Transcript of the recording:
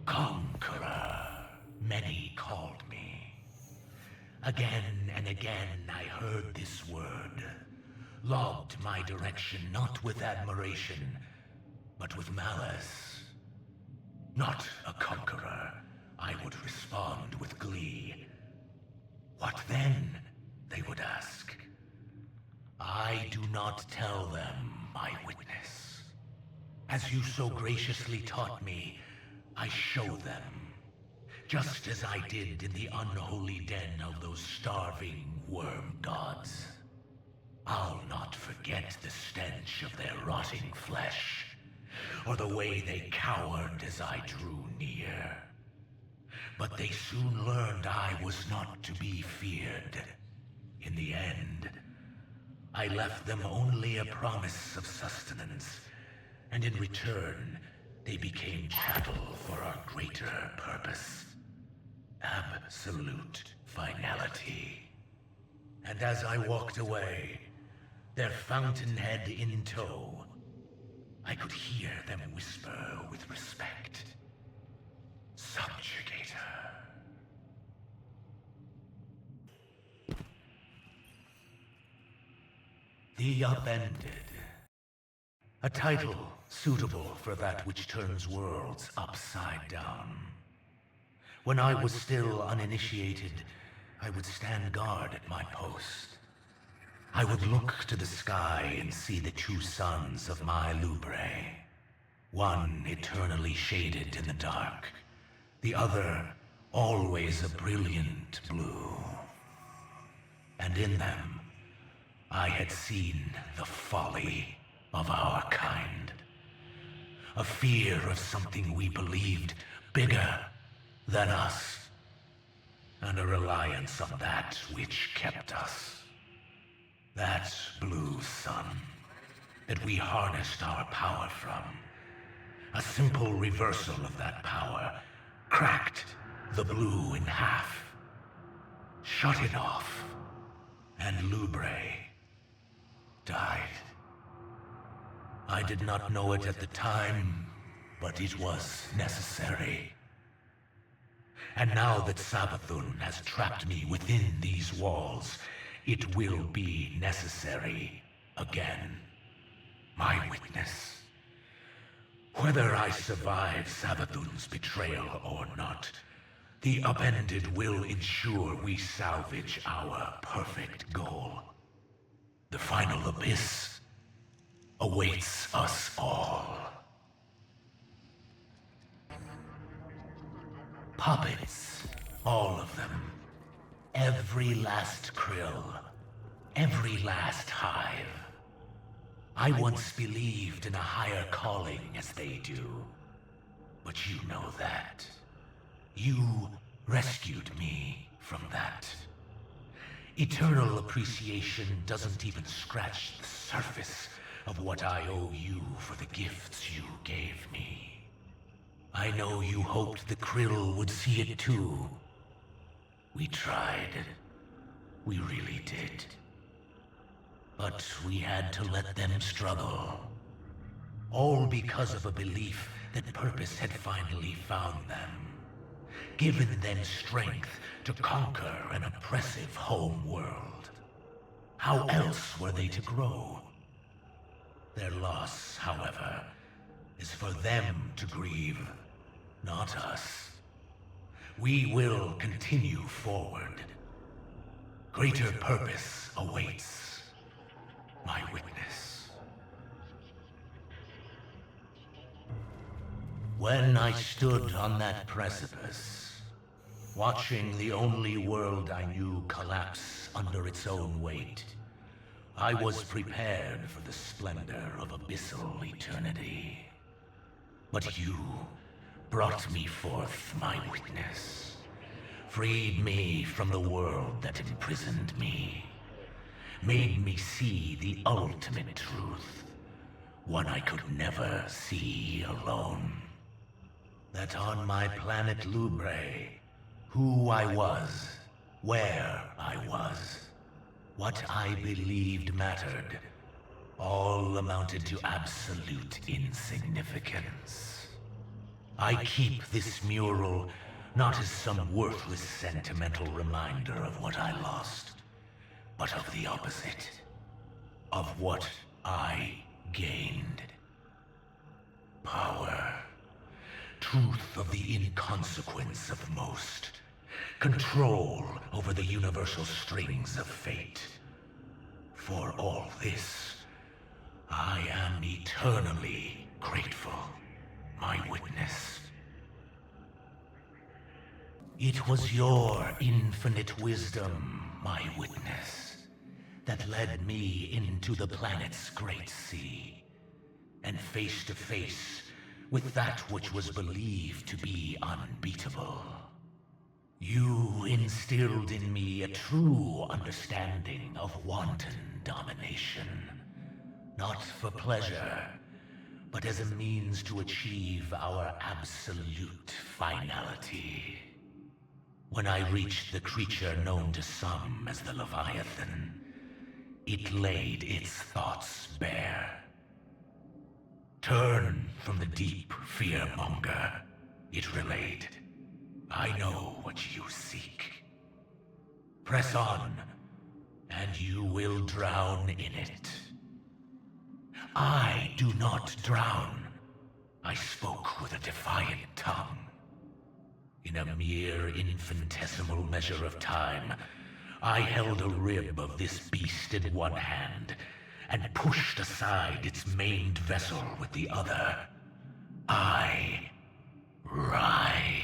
Conqueror, many called me. Again and again I heard this word, logged my direction not with admiration, but with malice. Not a conqueror, I would respond with glee. What then, they would ask. I do not tell them my witness. As you so graciously taught me, I show them, just as I did in the unholy den of those starving worm gods. I'll not forget the stench of their rotting flesh, or the way they cowered as I drew near. But they soon learned I was not to be feared. In the end, I left them only a promise of sustenance, and in return, they became chattel for our greater purpose. Absolute finality. And as I walked away, their fountainhead in tow, I could hear them whisper with respect. Subjugator. The Upended. A title suitable for that which turns worlds upside down. When I was still uninitiated, I would stand guard at my post. I would look to the sky and see the two suns of my Lubrey. One eternally shaded in the dark, the other always a brilliant blue. And in them, I had seen the folly of our kind. A fear of something we believed bigger than us, and a reliance on that which kept us. That blue sun that we harnessed our power from. A simple reversal of that power cracked the blue in half, shut it off, and Lubrey died. I did not know it at the time, but it was necessary. And now that Savathun has trapped me within these walls, it will be necessary again. My witness. Whether I survive Savathun's betrayal or not, the Upended will ensure we salvage our perfect goal. The final abyss awaits us all. Puppets, all of them. Every last krill, every last hive. I once believed in a higher calling as they do, but you know that. You rescued me from that. Eternal appreciation doesn't even scratch the surface of what I owe you for the gifts you gave me. I know you hoped the krill would see it too. We tried. We really did. But we had to let them struggle. All because of a belief that purpose had finally found them. Given them strength to conquer an oppressive home world. How else were they to grow? Their loss, however, is for them to grieve, not us. We will continue forward. Greater purpose awaits, my witness. When I stood on that precipice, watching the only world I knew collapse under its own weight, I was prepared for the splendor of abyssal eternity. But you brought me forth, my witness, freed me from the world that imprisoned me, made me see the ultimate truth, one I could never see alone. That on my planet Lubrey, who I was, where I was, what I believed mattered, all amounted to absolute insignificance. I keep this mural not as some worthless sentimental reminder of what I lost, but of the opposite. Of what I gained. Power. Truth of the inconsequence of most. Control over the universal strings of fate. For all this, I am eternally grateful, my witness. It was your infinite wisdom, my witness, that led me into the planet's great sea, and face to face with that which was believed to be unbeatable. You instilled in me a true understanding of wanton domination, not for pleasure, but as a means to achieve our absolute finality. When I reached the creature known to some as the Leviathan, it laid its thoughts bare. Turn from the deep fearmonger, it relayed. I know what you seek. Press on, and you will drown in it. I do not drown. I spoke with a defiant tongue. In a mere infinitesimal measure of time, I held a rib of this beast in one hand, and pushed aside its maimed vessel with the other. I rise.